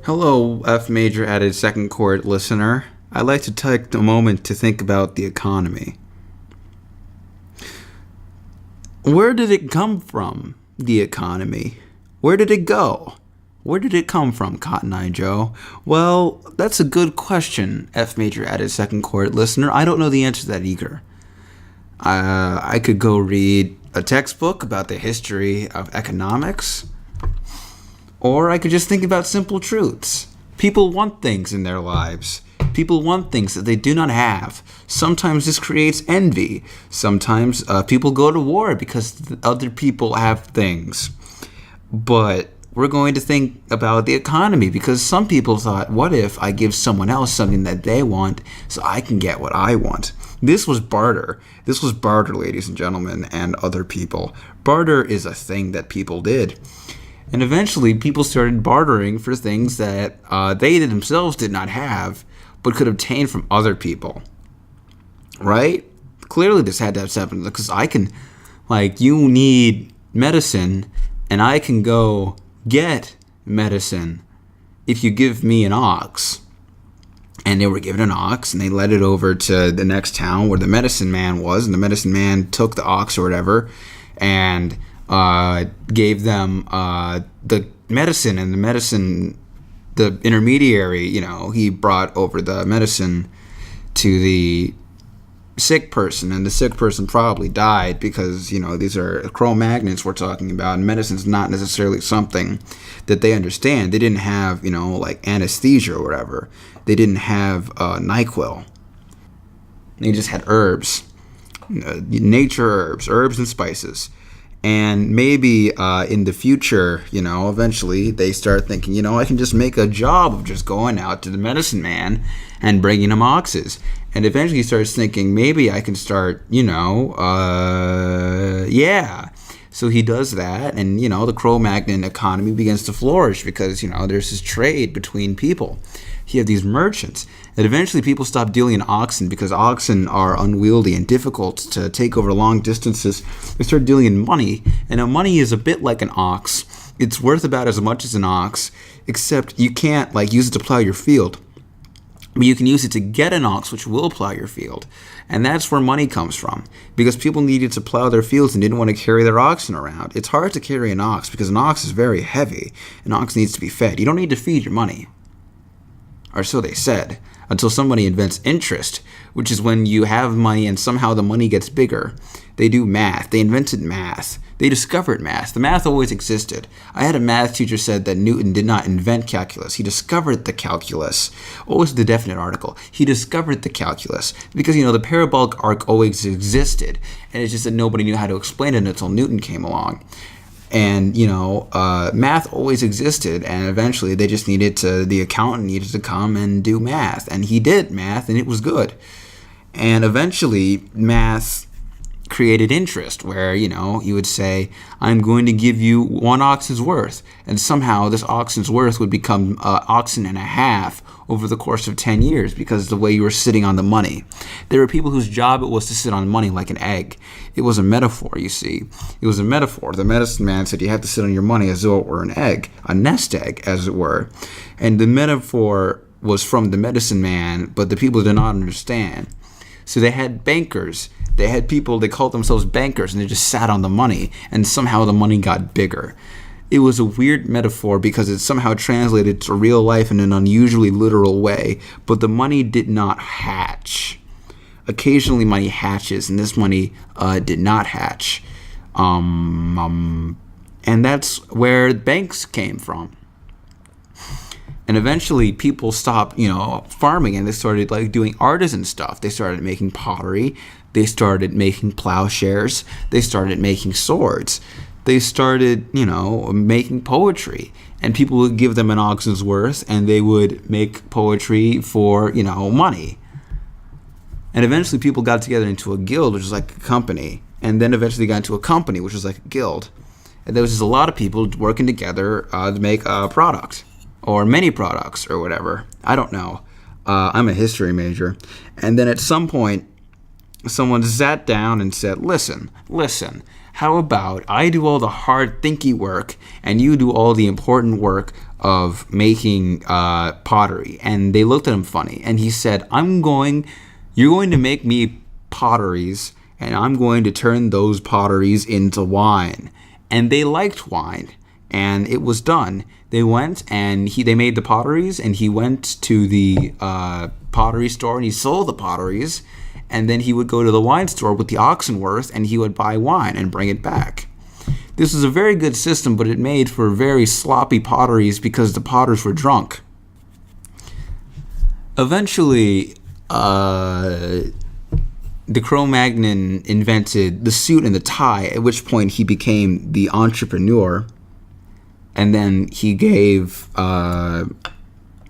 Hello, F major added second chord listener. I'd like to take a moment to think about the economy. Where did it come from, the economy? Where did it go? Where did it come from, Cotton Eye Joe? Well, that's a good question, F major added second chord listener. I don't know the answer to that either. I could go read a textbook about the history of economics, or I could just think about simple truths. People want things in their lives. People want things that they do not have. Sometimes this creates envy. Sometimes people go to war because other people have things. But we're going to think about the economy because some people thought, what if I give someone else something that they want so I can get what I want? This was barter. This was barter, ladies and gentlemen, and other people. Barter is a thing that people did. And eventually, people started bartering for things that they themselves did not have, but could obtain from other people. Right? Clearly, this had to have happened because I can, you need medicine, and I can go get medicine if you give me an ox. And they were given an ox, and they led it over to the next town where the medicine man was, and the medicine man took the ox or whatever, and gave them the medicine, and the intermediary, he brought over the medicine to the sick person, and the sick person probably died because, these are Cro-Magnons we're talking about, and medicine's not necessarily something that they understand. They didn't have, anesthesia or whatever. They didn't have NyQuil. They just had herbs, nature herbs and spices. And maybe in the future, eventually they start thinking, I can just make a job of just going out to the medicine man and bringing him oxes. And eventually he starts thinking, maybe I can start, So he does that, and, the Cro-Magnon economy begins to flourish because, there's this trade between people. You have these merchants. And eventually people stop dealing in oxen because oxen are unwieldy and difficult to take over long distances. They start dealing in money, and money is a bit like an ox. It's worth about as much as an ox, except you can't, use it to plow your field. But you can use it to get an ox, which will plow your field. And that's where money comes from, because people needed to plow their fields and didn't want to carry their oxen around. It's hard to carry an ox because an ox is very heavy. An ox needs to be fed. You don't need to feed your money. Or so they said, until somebody invents interest, which is when you have money and somehow the money gets bigger. They do math. They invented math. They discovered math. The math always existed. I had a math teacher said that Newton did not invent calculus. He discovered the calculus. What was the definite article? He discovered the calculus. Because, the parabolic arc always existed. And it's just that nobody knew how to explain it until Newton came along. And, math always existed, and eventually the accountant needed to come and do math. And he did math, and it was good. And eventually, math created interest where, you would say, I'm going to give you one oxen's worth. And somehow this oxen's worth would become oxen and a half over the course of 10 years because of the way you were sitting on the money. There were people whose job it was to sit on money like an egg. It was a metaphor, you see. It was a metaphor. The medicine man said you have to sit on your money as though it were an egg, a nest egg, as it were. And the metaphor was from the medicine man, but the people did not understand. So they had bankers. They had people, they called themselves bankers, and they just sat on the money, and somehow the money got bigger. It was a weird metaphor because it somehow translated to real life in an unusually literal way, but the money did not hatch. Occasionally money hatches, and this money did not hatch. And that's where banks came from. And eventually people stopped, farming, and they started doing artisan stuff. They started making pottery. They started making plowshares. They started making swords. They started, making poetry. And people would give them an oxen's worth, and they would make poetry for, money. And eventually people got together into a guild, which is like a company. And then eventually got into a company, which was like a guild. And there was just a lot of people working together to make a product. Or many products, or whatever. I don't know. I'm a history major. And then at some point, someone sat down and said, listen, How about I do all the hard thinky work and you do all the important work of making pottery? And they looked at him funny. And he said, you're going to make me potteries, and I'm going to turn those potteries into wine. And they liked wine, and it was done. They went and they made the potteries, and he went to the pottery store and he sold the potteries. And then he would go to the wine store with the oxen worth, and he would buy wine and bring it back. This was a very good system, but it made for very sloppy potteries because the potters were drunk. Eventually, the Cro-Magnon invented the suit and the tie, at which point he became the entrepreneur. And then he gave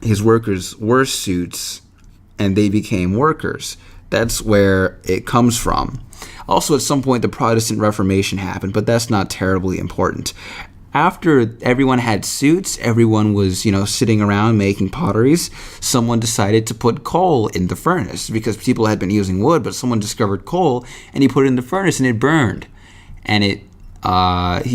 his workers worse suits, and they became workers. That's where it comes from. Also, at some point, the Protestant Reformation happened, but that's not terribly important. After everyone had suits, everyone was, sitting around making potteries, someone decided to put coal in the furnace because people had been using wood, but someone discovered coal, and he put it in the furnace, and it burned. And he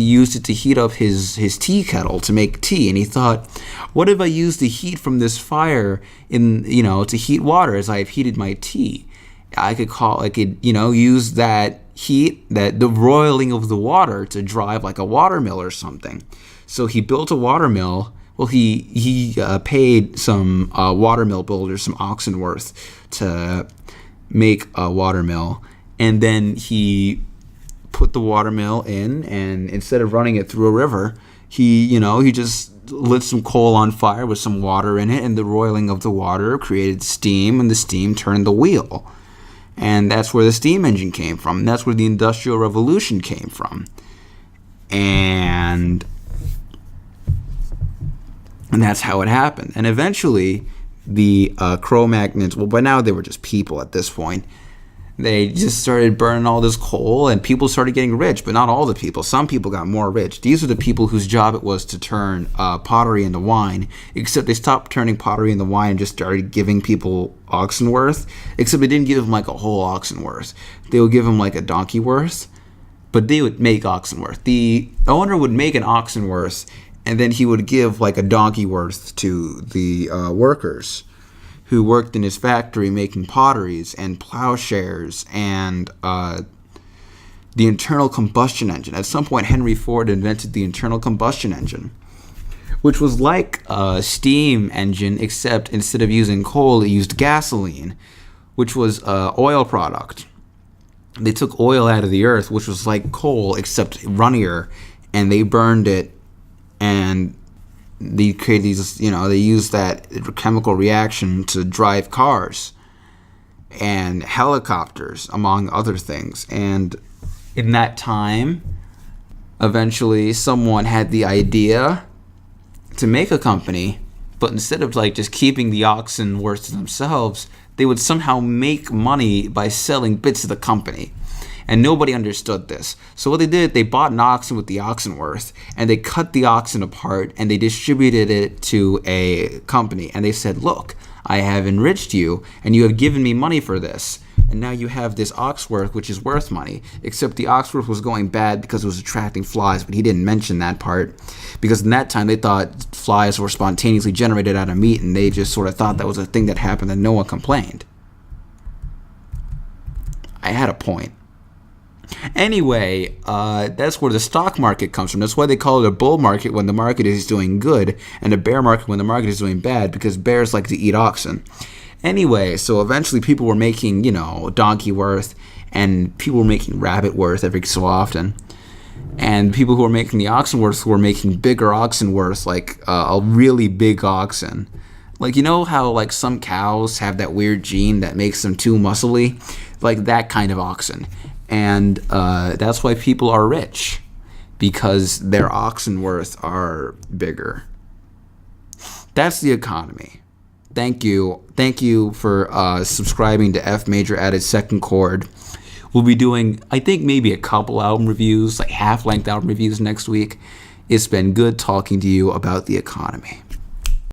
used it to heat up his tea kettle to make tea, and he thought, what if I use the heat from this fire to heat water as I have heated my tea? I could use that heat, the roiling of the water to drive like a watermill or something. So he built a watermill. Well, he paid some watermill builders some oxen worth to make a watermill, and then he put the watermill in, and instead of running it through a river, he just lit some coal on fire with some water in it, and the roiling of the water created steam, and the steam turned the wheel. And that's where the steam engine came from. And that's where the Industrial Revolution came from. And that's how it happened. And eventually, the Cro-Magnons, well, by now they were just people at this point. They just started burning all this coal, and people started getting rich, but not all the people. Some people got more rich. These are the people whose job it was to turn pottery into wine, except they stopped turning pottery into wine and just started giving people oxen worth, except they didn't give them like a whole oxen worth. They would give them like a donkey worth, but they would make oxen worth. The owner would make an oxen worth, and then he would give like a donkey worth to the workers who worked in his factory making potteries and plowshares and the internal combustion engine. At some point, Henry Ford invented the internal combustion engine, which was like a steam engine, except instead of using coal, it used gasoline, which was an oil product. They took oil out of the earth, which was like coal, except runnier, and they burned it, and they create these, they use that chemical reaction to drive cars and helicopters, among other things. And in that time, eventually someone had the idea to make a company, but instead of just keeping the oxen worth to themselves, they would somehow make money by selling bits of the company. And nobody understood this. So what they did, they bought an oxen with the oxen worth, and they cut the oxen apart, and they distributed it to a company. And they said, look, I have enriched you, and you have given me money for this. And now you have this oxworth, which is worth money. Except the oxworth was going bad because it was attracting flies, but he didn't mention that part. Because in that time, they thought flies were spontaneously generated out of meat, and they just sort of thought that was a thing that happened, and no one complained. I had a point. Anyway, that's where the stock market comes from. That's why they call it a bull market when the market is doing good, and a bear market when the market is doing bad, because bears like to eat oxen. Anyway, so eventually people were making, donkey worth, and people were making rabbit worth every so often. And people who were making the oxen worth were making bigger oxen worth, like a really big oxen. Like, how some cows have that weird gene that makes them too muscly? Like that kind of oxen. And that's why people are rich, because their oxen worth are bigger. That's the economy. Thank you for subscribing to F Major Added Second Chord. We'll be doing, I think, maybe a couple album reviews, like half-length album reviews next week. It's been good talking to you about the economy.